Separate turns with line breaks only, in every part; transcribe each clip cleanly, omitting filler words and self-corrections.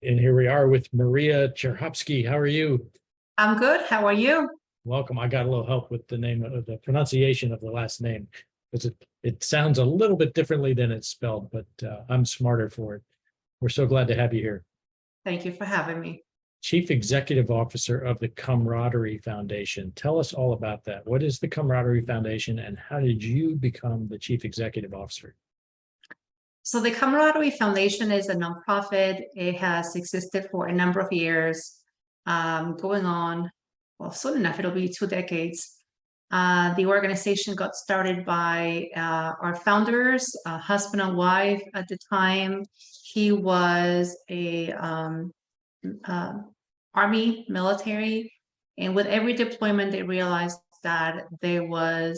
And here we are with Maria Cherjovsky. How are you?
I'm good. How are you?
Welcome. I got a little help with the name of the pronunciation of the last name because it sounds a little bit differently than it's spelled, but I'm smarter for it. We're so glad to have you here.
Thank you for having me.
Chief Executive Officer of the Camaraderie Foundation. Tell us all about that. What is the Camaraderie Foundation and how did you become the Chief Executive Officer?
So the Camaraderie Foundation is a nonprofit. It has existed for a number of years, going on, well, soon enough, it'll be 2 decades. The organization got started by our founders, husband and wife at the time. He was a uh, Army military, and with every deployment, they realized that there were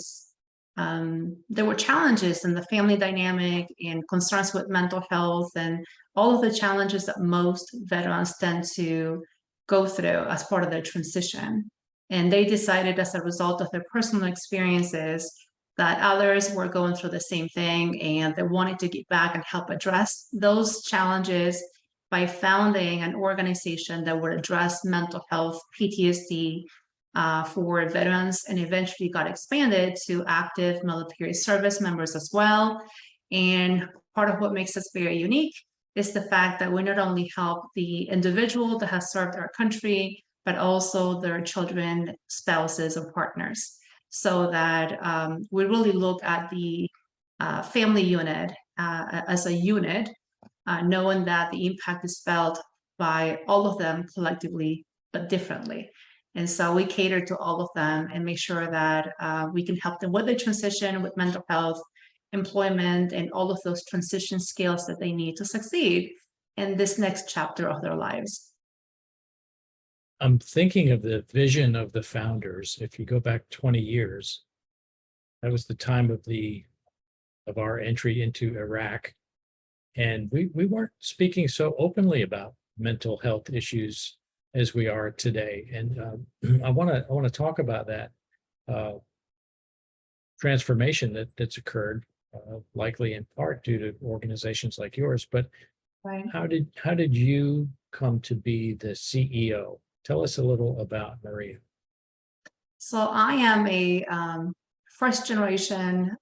challenges in the family dynamic and concerns with mental health and all of the challenges that most veterans tend to go through as part of their transition. And they decided as a result of their personal experiences that others were going through the same thing and they wanted to get back and help address those challenges by founding an organization that would address mental health, PTSD, for veterans, and eventually got expanded to active military service members as well. And part of what makes us very unique is the fact that we not only help the individual that has served our country, but also their children, spouses, or partners. So that we really look at the family unit as a unit, knowing that the impact is felt by all of them collectively, but differently. And so we cater to all of them and make sure that we can help them with the transition, with mental health, employment, and all of those transition skills that they need to succeed in this next chapter of their lives.
I'm thinking of the vision of the founders. If you go back 20 years, that was the time of our entry into Iraq. And we weren't speaking so openly about mental health issues as we are today. And I want to talk about that transformation that's occurred, likely in part due to organizations like yours. But
Right.
how did you come to be the CEO? Tell us a little about Maria.
So I am a first generation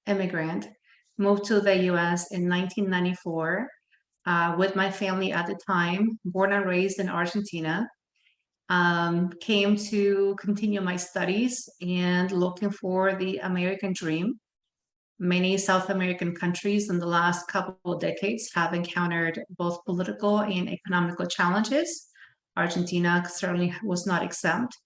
immigrant, moved to the US in 1994 with my family at the time, born and raised in Argentina. Came to continue my studies and looking for the American dream. Many South American countries in the last couple of decades have encountered both political and economical challenges. Argentina certainly was not exempt.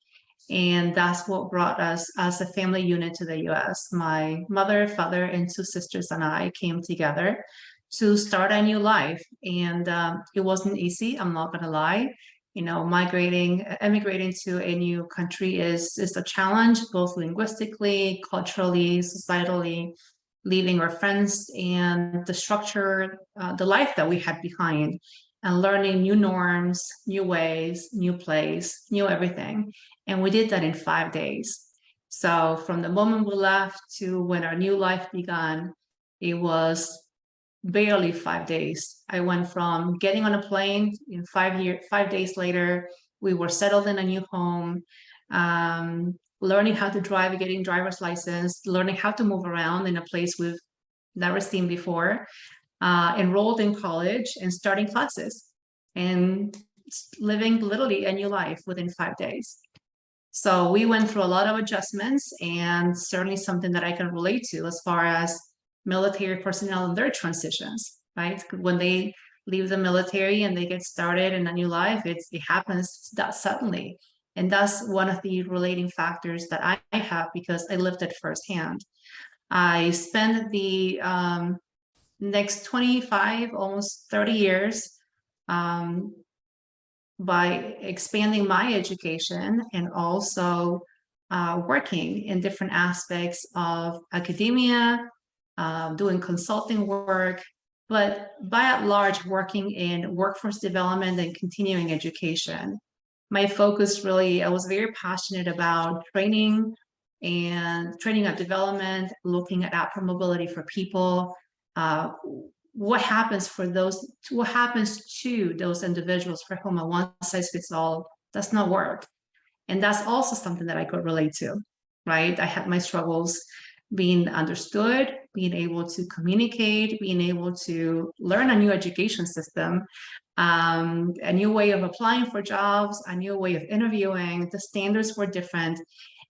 And that's what brought us as a family unit to the US. My mother, father, and two sisters and I came together to start a new life. And it wasn't easy, I'm not gonna lie. You know, emigrating to a new country is a challenge, both linguistically, culturally, societally, leaving our friends and the structure, the life that we had behind, and learning new norms, new ways, new place, new everything. And we did that in 5 days. So from the moment we left to when our new life began, it was barely 5 days. I went from getting on a plane in 5 days later, we were settled in a new home, learning how to drive, getting driver's license, learning how to move around in a place we've never seen before, enrolled in college and starting classes and living literally a new life within 5 days. So we went through a lot of adjustments, and certainly something that I can relate to as far as military personnel and their transitions, right? When they leave the military and they get started in a new life, it happens that suddenly. And that's one of the relating factors that I have because I lived it firsthand. I spent the next 25, almost 30 years by expanding my education and also working in different aspects of academia, doing consulting work, but by and large working in workforce development and continuing education. My focus really, I was very passionate about training and training and development, looking at outward mobility for people, what happens to those individuals for whom a one-size-fits-all does not work. And that's also something that I could relate to, right? I had my struggles being understood, being able to communicate, being able to learn a new education system, a new way of applying for jobs, a new way of interviewing. The standards were different.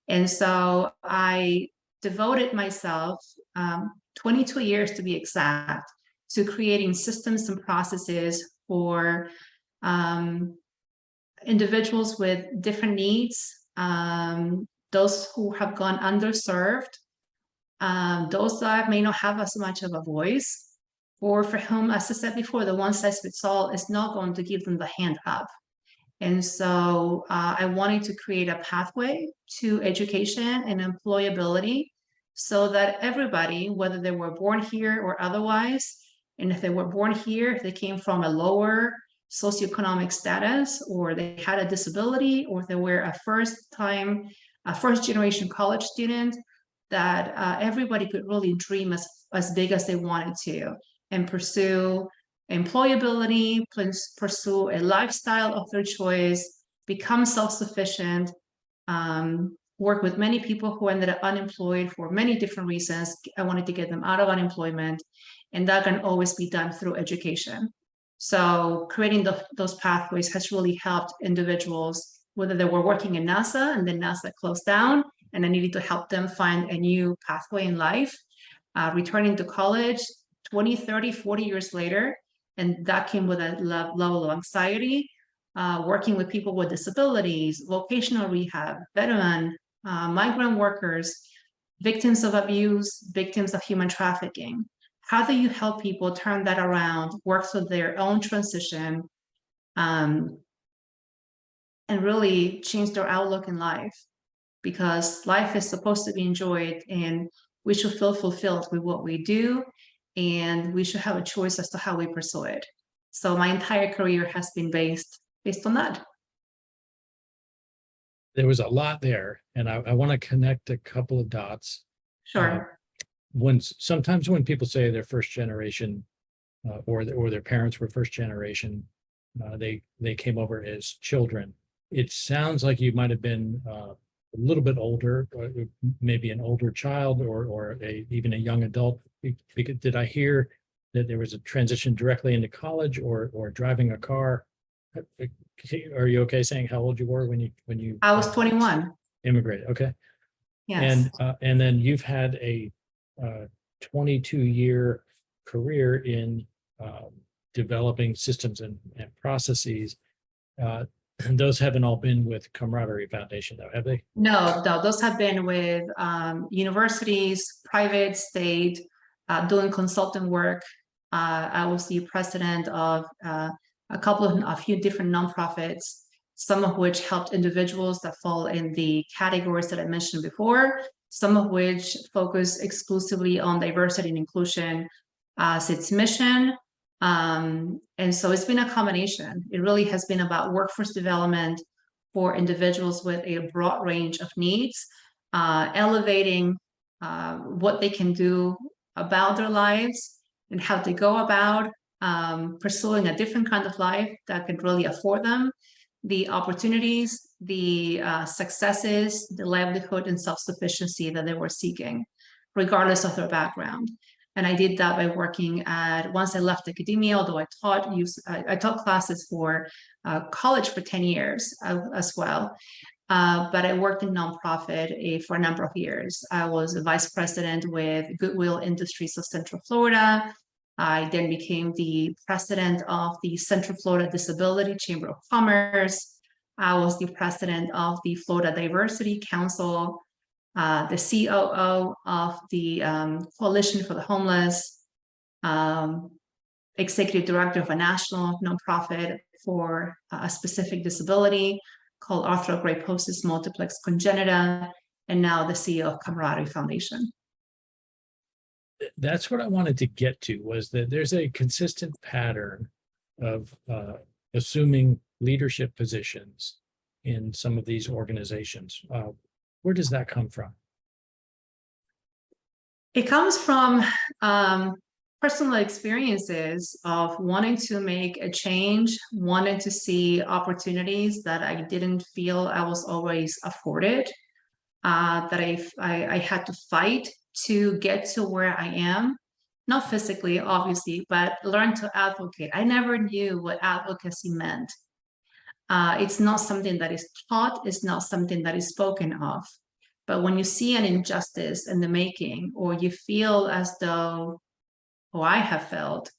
And so I devoted myself, 22 years to be exact, to creating systems and processes for individuals with different needs, those who have gone underserved, those that may not have as much of a voice, or for whom, as I said before, the one-size-fits-all is not going to give them the hand up. And so I wanted to create a pathway to education and employability so that everybody, whether they were born here or otherwise, and if they were born here, if they came from a lower socioeconomic status, or they had a disability, or they were a first-generation college student, that everybody could really dream as big as they wanted to and pursue employability, pursue a lifestyle of their choice, become self-sufficient, work with many people who ended up unemployed for many different reasons. I wanted to get them out of unemployment, and that can always be done through education. So creating those pathways has really helped individuals, whether they were working in NASA and then NASA closed down, and I needed to help them find a new pathway in life, returning to college 20, 30, 40 years later, and that came with a level of anxiety, working with people with disabilities, vocational rehab, veteran, migrant workers, victims of abuse, victims of human trafficking. How do you help people turn that around, work through their own transition, and really change their outlook in life? Because life is supposed to be enjoyed, and we should feel fulfilled with what we do, and we should have a choice as to how we pursue it. So my entire career has been based on that.
There was a lot there, and I want to connect a couple of dots.
Sure.
Sometimes when people say they're first generation, or their parents were first generation, they came over as children. It sounds like you might have been a little bit older, or maybe an older child, or even a young adult. Did I hear that there was a transition directly into college or driving a car? Are you okay saying how old you were when you?
I was 21.
Immigrated? Okay.
Yes.
And then you've had a 22-year career in developing systems and processes. And those haven't all been with Camaraderie Foundation, though, have they?
No, those have been with universities, private, state, doing consultant work. I was the president of a few different nonprofits, some of which helped individuals that fall in the categories that I mentioned before, some of which focus exclusively on diversity and inclusion as its mission. And so it's been a combination. It really has been about workforce development for individuals with a broad range of needs, elevating what they can do about their lives and how they go about pursuing a different kind of life that could really afford them the opportunities, the successes, the livelihood and self-sufficiency that they were seeking, regardless of their background. And I did that by working once I left academia, although I taught classes for college for 10 years as well. But I worked in nonprofit for a number of years. I was a vice president with Goodwill Industries of Central Florida. I then became the president of the Central Florida Disability Chamber of Commerce. I was the president of the Florida Diversity Council, the COO of the Coalition for the Homeless, executive director of a national nonprofit for a specific disability called arthrogryposis multiplex congenita, and now the CEO of Camaraderie Foundation.
That's what I wanted to get to, was that there's a consistent pattern of assuming leadership positions in some of these organizations. Where does that come from?
It comes from personal experiences of wanting to make a change, wanting to see opportunities that I didn't feel I was always afforded, that I had to fight to get to where I am. Not physically, obviously, but learn to advocate. I never knew what advocacy meant. It's not something that is taught, it's not something that is spoken of. But when you see an injustice in the making, or you feel as though, or I have felt,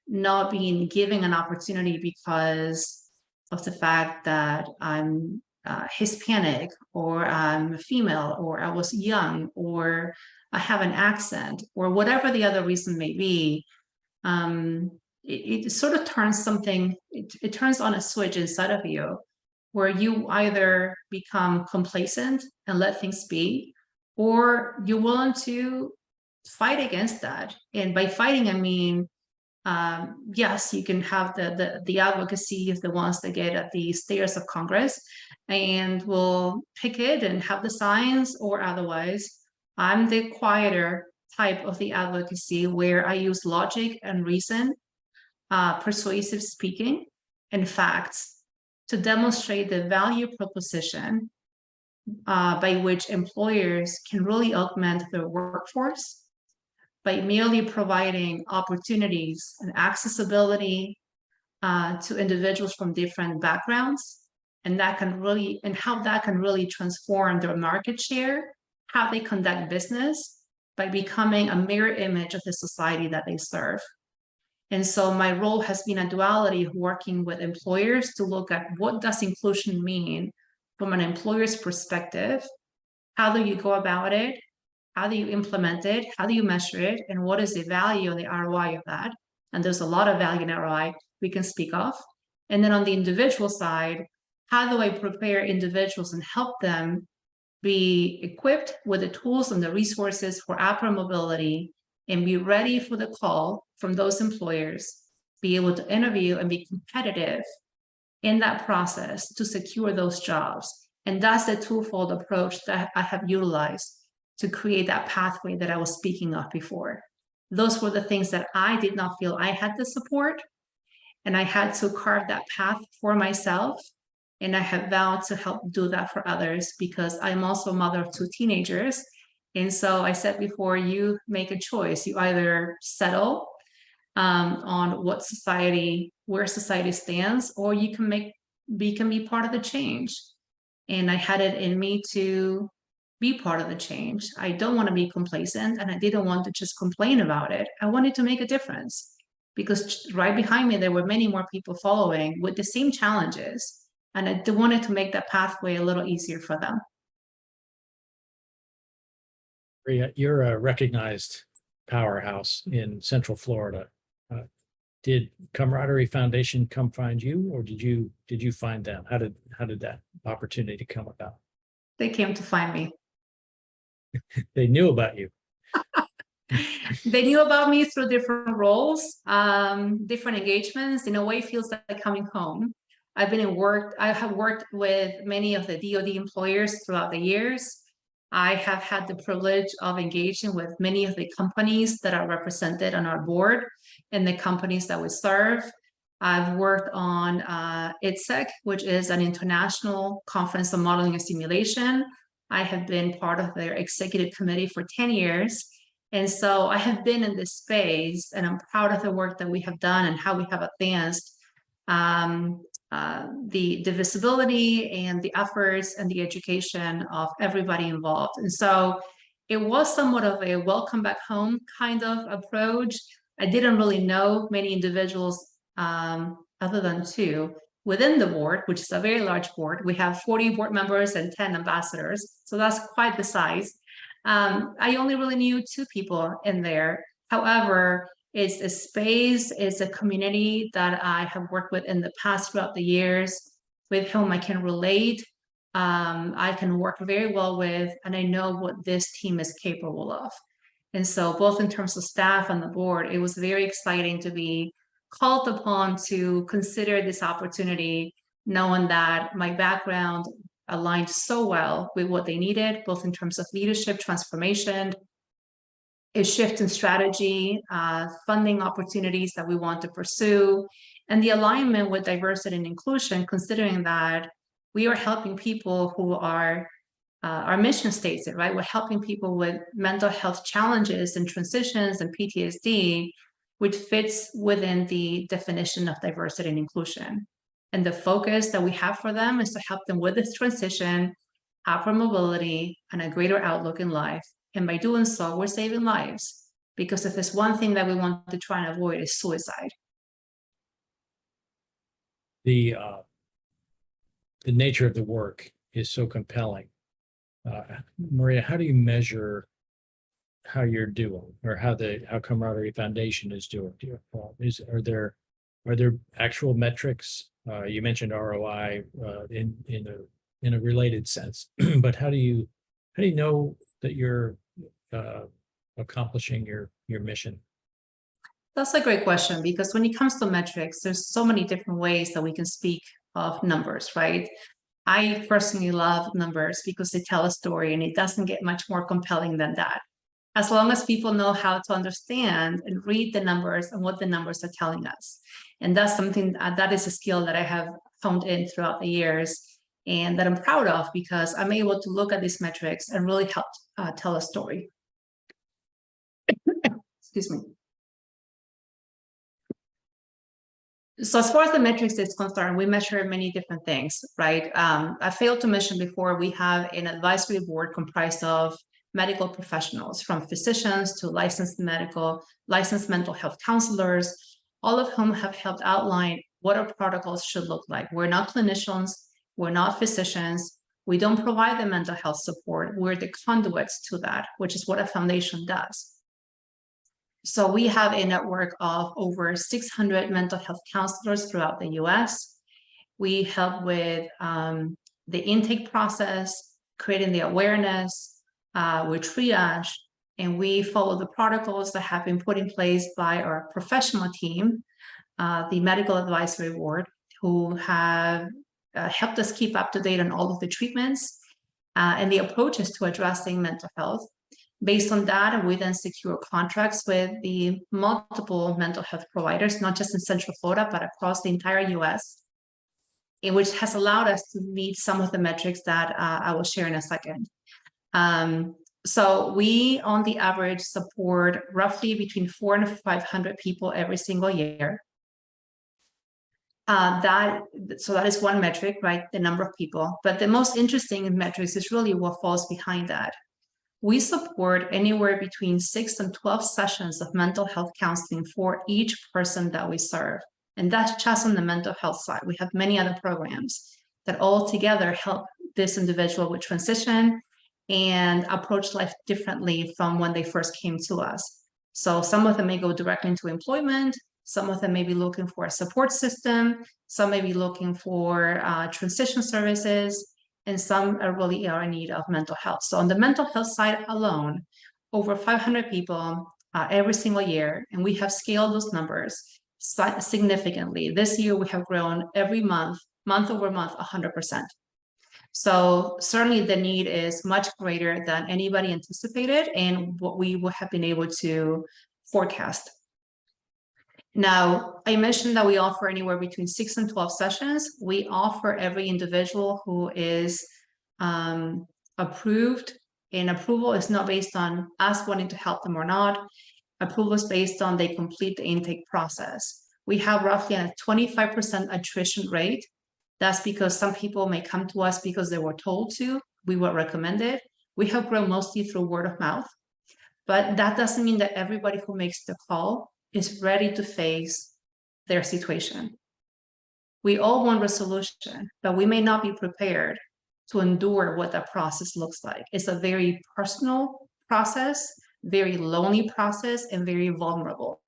not being given an opportunity because of the fact that I'm Hispanic, or I'm a female, or I was young, or I have an accent, or whatever the other reason may be, it sort of turns something, it turns on a switch inside of you where you either become complacent and let things be, or you're willing to fight against that. And by fighting, I mean, yes, you can have the advocacy of the ones that get at the stairs of Congress and will pick it and have the signs, or otherwise. I'm the quieter type of the advocacy where I use logic and reason, persuasive speaking, and facts to demonstrate the value proposition by which employers can really augment their workforce by merely providing opportunities and accessibility to individuals from different backgrounds, and that can really, and how that can really transform their market share, how they conduct business, by becoming a mirror image of the society that they serve. And so my role has been a duality, working with employers to look at what does inclusion mean from an employer's perspective, how do you go about it, how do you implement it, how do you measure it, and what is the value and the ROI of that? And there's a lot of value in ROI we can speak of. And then on the individual side, how do I prepare individuals and help them be equipped with the tools and the resources for upward mobility, and be ready for the call from those employers, be able to interview and be competitive in that process to secure those jobs. And that's the twofold approach that I have utilized to create that pathway that I was speaking of before. Those were the things that I did not feel I had the support, and I had to carve that path for myself. And I have vowed to help do that for others, because I'm also a mother of 2 teenagers. And so I said before, you make a choice. You either settle on what society, where society stands, or you can be part of the change. And I had it in me to be part of the change. I don't want to be complacent, and I didn't want to just complain about it. I wanted to make a difference, because right behind me, there were many more people following with the same challenges. And I wanted to make that pathway a little easier for them.
You're a recognized powerhouse in Central Florida. Did Camaraderie Foundation come find you, or did you find them? How did that opportunity come about?
They came to find me.
They knew about you.
They knew about me through different roles, different engagements. In a way, it feels like coming home. I have worked with many of the DoD employers throughout the years. I have had the privilege of engaging with many of the companies that are represented on our board and the companies that we serve. I've worked on ITSEC, which is an international conference on modeling and simulation. I have been part of their executive committee for 10 years. And so I have been in this space, and I'm proud of the work that we have done and how we have advanced the visibility and the efforts and the education of everybody involved. And so it was somewhat of a welcome back home kind of approach. I didn't really know many individuals other than 2 within the board, which is a very large board. We have 40 board members and 10 ambassadors, so that's quite the size. I only really knew 2 people in there. However, it's a space, it's a community that I have worked with in the past throughout the years, with whom I can relate, I can work very well with, and I know what this team is capable of. And so both in terms of staff and the board, it was very exciting to be called upon to consider this opportunity, knowing that my background aligned so well with what they needed, both in terms of leadership, transformation, a shift in strategy, funding opportunities that we want to pursue, and the alignment with diversity and inclusion, considering that we are helping people who are, our mission states it, right? We're helping people with mental health challenges and transitions and PTSD, which fits within the definition of diversity and inclusion. And the focus that we have for them is to help them with this transition, upward mobility, and a greater outlook in life. And by doing so, we're saving lives, because if there's one thing that we want to try and avoid is suicide.
The nature of the work is so compelling. Maria, how do you measure how you're doing, or how Camaraderie Foundation is doing? Are there actual metrics? You mentioned ROI in a related sense, but how do you know that you're accomplishing your mission?
That's a great question, because when it comes to metrics, there's so many different ways that we can speak of numbers, right? I personally love numbers because they tell a story, and it doesn't get much more compelling than that. As long as people know how to understand and read the numbers and what the numbers are telling us. And that's something that is a skill that I have honed in throughout the years, and that I'm proud of, because I'm able to look at these metrics and really help tell a story. Excuse me. So as far as the metrics is concerned, we measure many different things, right? I failed to mention before, we have an advisory board comprised of medical professionals, from physicians to licensed mental health counselors, all of whom have helped outline what our protocols should look like. We're not clinicians, we're not physicians, we don't provide the mental health support, we're the conduits to that, which is what a foundation does. So we have a network of over 600 mental health counselors throughout the US. We help with the intake process, creating the awareness, we triage, and we follow the protocols that have been put in place by our professional team, the medical advisory board, who have helped us keep up to date on all of the treatments and the approaches to addressing mental health. Based on that, we then secure contracts with the multiple mental health providers, not just in Central Florida, but across the entire US, which has allowed us to meet some of the metrics that I will share in a second. So we, on the average, support roughly between 400 and 500 people every single year. So that is one metric, right? The number of people. But the most interesting metrics is really what falls behind that. We support anywhere between 6 and 12 sessions of mental health counseling for each person that we serve. And that's just on the mental health side. We have many other programs that all together help this individual with transition and approach life differently from when they first came to us. So some of them may go directly into employment, some of them may be looking for a support system, some may be looking for transition services, and some really are in need of mental health. So on the mental health side alone, over 500 people every single year, and we have scaled those numbers significantly. This year we have grown every month over month, 100%. So certainly the need is much greater than anybody anticipated and what we would have been able to forecast. Now, I mentioned that we offer anywhere between 6 and 12 sessions. We offer every individual who is approved, and approval is not based on us wanting to help them or not. Approval is based on they complete the intake process. We have roughly a 25% attrition rate. That's because some people may come to us because they were told to, we were recommended. We have grown mostly through word of mouth, but that doesn't mean that everybody who makes the call is ready to face their situation. We all want resolution, but we may not be prepared to endure what that process looks like. It's a very personal process, very lonely process, and very vulnerable.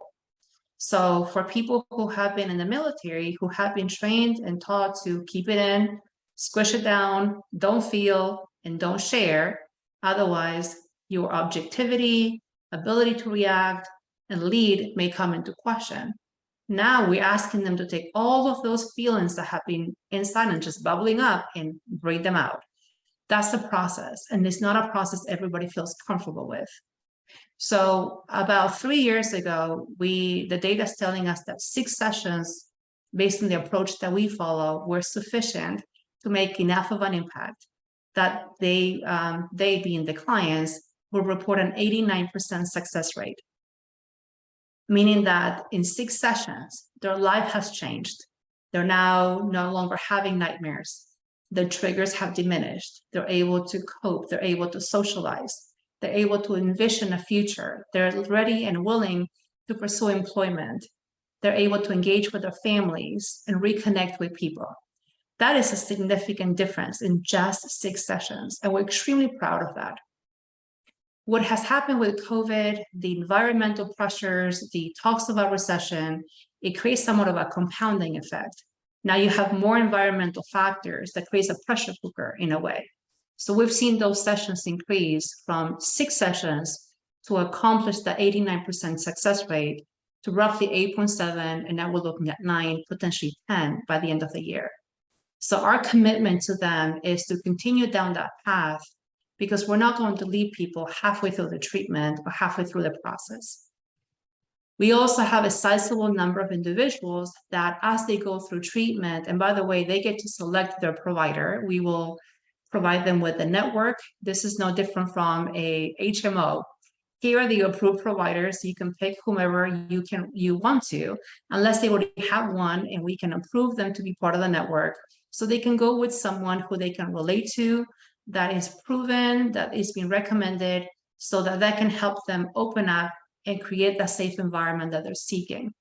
So for people who have been in the military, who have been trained and taught to keep it in, squish it down, don't feel, and don't share, otherwise your objectivity, ability to react, and lead may come into question. Now we're asking them to take all of those feelings that have been inside and just bubbling up and bring them out. That's the process. And it's not a process everybody feels comfortable with. So about 3 years ago, the data is telling us that 6 sessions, based on the approach that we follow, were sufficient to make enough of an impact that they being the clients, will report an 89% success rate. Meaning that in 6 sessions, their life has changed. They're now no longer having nightmares. The triggers have diminished. They're able to cope. They're able to socialize. They're able to envision a future. They're ready and willing to pursue employment. They're able to engage with their families and reconnect with people. That is a significant difference in just 6 sessions, and we're extremely proud of that. What has happened with COVID, the environmental pressures, the talks about recession, it creates somewhat of a compounding effect. Now you have more environmental factors that creates a pressure cooker in a way. So we've seen those sessions increase from 6 sessions to accomplish the 89% success rate to roughly 8.7, and now we're looking at 9, potentially 10 by the end of the year. So our commitment to them is to continue down that path, because we're not going to leave people halfway through the treatment or halfway through the process. We also have a sizable number of individuals that as they go through treatment, and by the way, they get to select their provider. We will provide them with a network. This is no different from a HMO. Here are the approved providers. You can pick whomever you want to, unless they already have one, and we can approve them to be part of the network. So they can go with someone who they can relate to, that is proven, that is being recommended, so that that can help them open up and create that safe environment that they're seeking.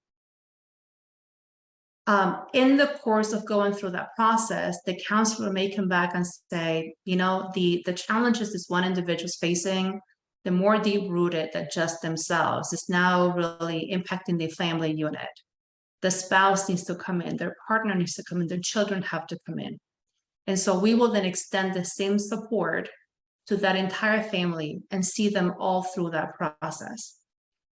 In the course of going through that process, the counselor may come back and say, the challenges this one individual is facing, the more deep-rooted than just themselves, is now really impacting the family unit. The spouse needs to come in, their partner needs to come in, their children have to come in. And so we will then extend the same support to that entire family and see them all through that process.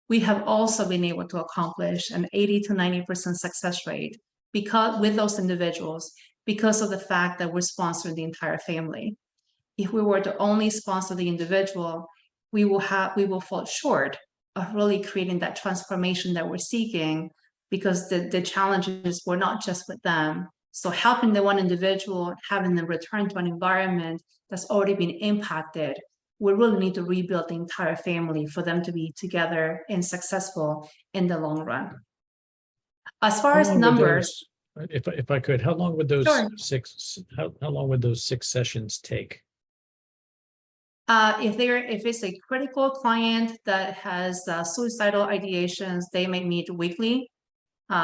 We have also been able to accomplish an 80 to 90% success rate with those individuals, because of the fact that we're sponsoring the entire family. If we were to only sponsor the individual, we will fall short of really creating that transformation that we're seeking, because the challenges were not just with them. So helping the one individual, having them return to an environment that's already been impacted, we really need to rebuild the entire family for them to be together and successful in the long run. As far as numbers,
if I could, how long would those
sure.
how long would those 6 sessions take?
If it's a critical client that has suicidal ideations, they may meet weekly,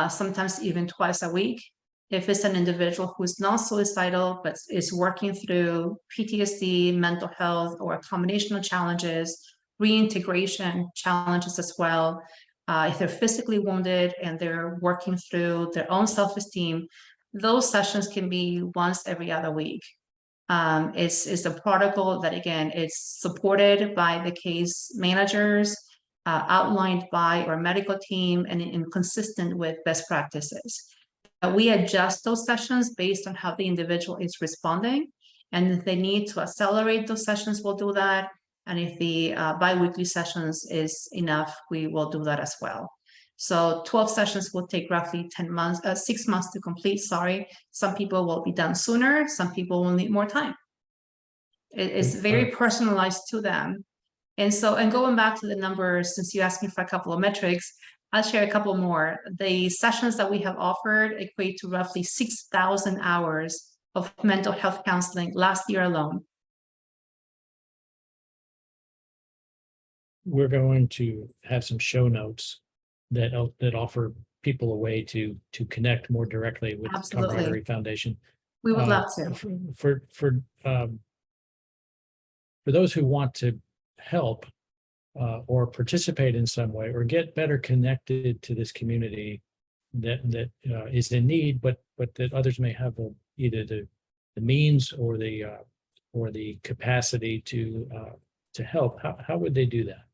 sometimes even twice a week. If it's an individual who's not suicidal, but is working through PTSD, mental health, or a combination of challenges, reintegration challenges as well. If they're physically wounded and they're working through their own self-esteem, those sessions can be once every other week. It's a protocol that, again, it's supported by the case managers, outlined by our medical team, and consistent with best practices. We adjust those sessions based on how the individual is responding, and if they need to accelerate those sessions, we'll do that. And if the bi-weekly sessions is enough, we will do that as well. So 12 sessions will take roughly 6 months to complete, sorry. Some people will be done sooner, some people will need more time. It's very personalized to them. And going back to the numbers, since you asked me for a couple of metrics, I'll share a couple more. The sessions that we have offered equate to roughly 6,000 hours of mental health counseling last year alone.
We're going to have some show notes that offer people a way to connect more directly with the Camaraderie Foundation.
We would love to.
For those who want to help or participate in some way, or get better connected to this community that is in need, but that others may have either the means or the capacity to help, how would they do that?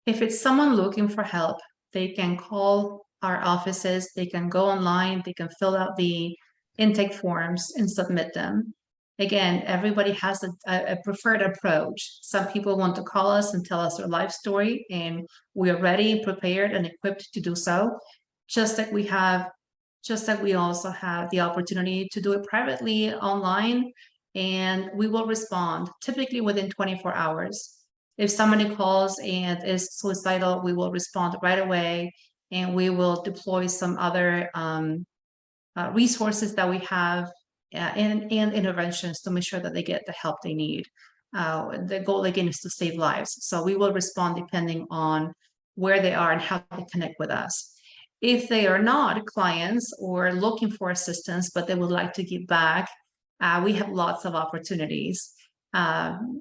If it's someone looking for help, they can call our offices, they can go online, they can fill out the intake forms and submit them. Again, everybody has a preferred approach. Some people want to call us and tell us their life story, and we are ready, prepared, and equipped to do so. Just like we also have the opportunity to do it privately online, and we will respond typically within 24 hours. If somebody calls and is suicidal, we will respond right away, and we will deploy some other resources that we have and interventions to make sure that they get the help they need. The goal again is to save lives. So we will respond depending on where they are and how they connect with us. If they are not clients or looking for assistance, but they would like to give back, we have lots of opportunities.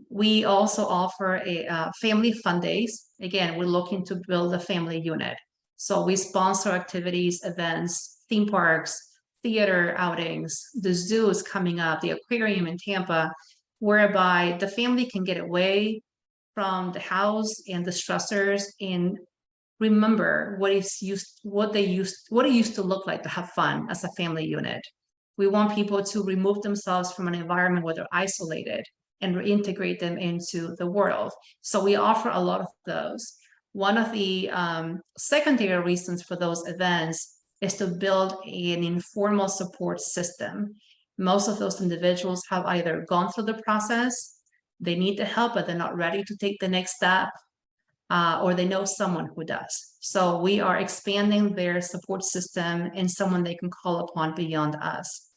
We also offer a family fun days. Again, we're looking to build a family unit. So we sponsor activities, events, theme parks, theater outings. The zoo is coming up, the aquarium in Tampa, whereby the family can get away from the house and the stressors and remember what it used to look like to have fun as a family unit. We want people to remove themselves from an environment where they're isolated and reintegrate them into the world. So we offer a lot of those. One of the secondary reasons for those events is to build an informal support system. Most of those individuals have either gone through the process, they need the help, but they're not ready to take the next step, or they know someone who does. So we are expanding their support system and someone they can call upon beyond us.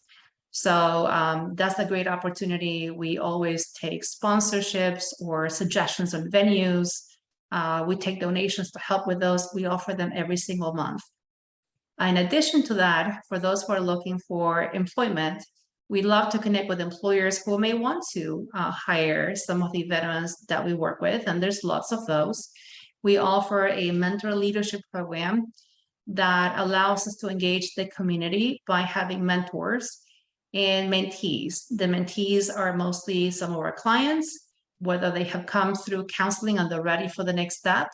So that's a great opportunity. We always take sponsorships or suggestions on venues. We take donations to help with those. We offer them every single month. In addition to that, for those who are looking for employment, we love to connect with employers who may want to hire some of the veterans that we work with, and there's lots of those. We offer a mentor leadership program that allows us to engage the community by having mentors and mentees. The mentees are mostly some of our clients, whether they have come through counseling and they're ready for the next step,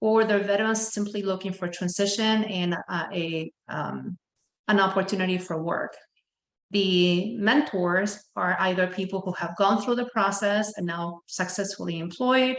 or they're veterans simply looking for transition and an opportunity for work. The mentors are either people who have gone through the process and now successfully employed,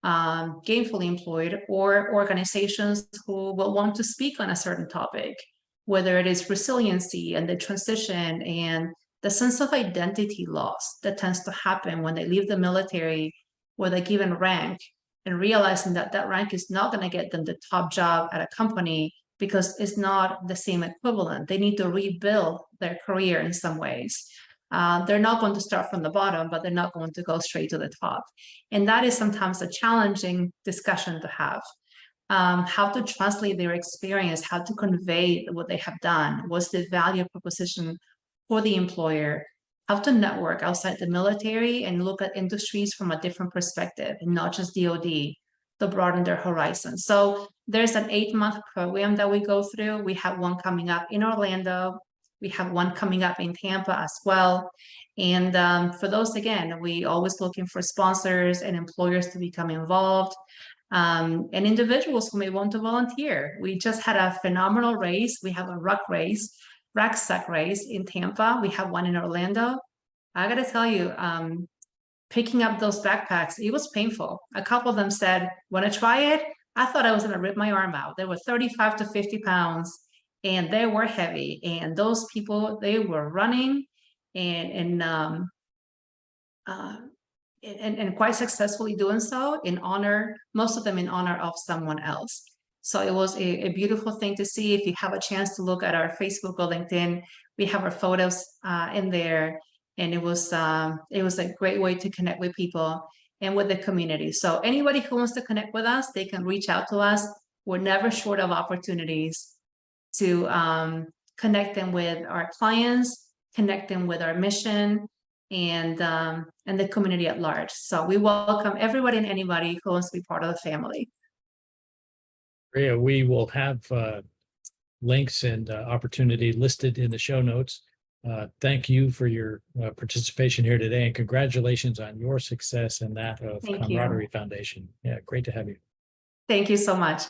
gainfully employed, or organizations who will want to speak on a certain topic, whether it is resiliency and the transition and the sense of identity loss that tends to happen when they leave the military with a given rank and realizing that that rank is not going to get them the top job at a company because it's not the same equivalent. They need to rebuild their career in some ways. They're not going to start from the bottom, but they're not going to go straight to the top. And that is sometimes a challenging discussion to have. How to translate their experience, how to convey what they have done, what's the value proposition for the employer, how to network outside the military and look at industries from a different perspective and not just DoD, to broaden their horizon. So there's an 8-month program that we go through. We have one coming up in Orlando. We have one coming up in Tampa as well. And for those, again, we always looking for sponsors and employers to become involved. And individuals who may want to volunteer. We just had a phenomenal race. We have a rucksack race in Tampa. We have one in Orlando. I gotta tell you, picking up those backpacks, it was painful. A couple of them said, "Want to try it?" I thought I was gonna rip my arm out. They were 35 to 50 pounds and they were heavy. And those people, they were running and quite successfully doing so in honor, most of them in honor of someone else. So it was a beautiful thing to see. If you have a chance to look at our Facebook or LinkedIn, we have our photos in there. And it was a great way to connect with people and with the community. So anybody who wants to connect with us, they can reach out to us. We're never short of opportunities to connect them with our clients, connect them with our mission, and the community at large. So we welcome everybody and anybody who wants to be part of the family.
Maria, we will have links and opportunity listed in the show notes. Thank you for your participation here today, and congratulations on your success and that of Camaraderie Foundation. Yeah, great to have you.
Thank you so much.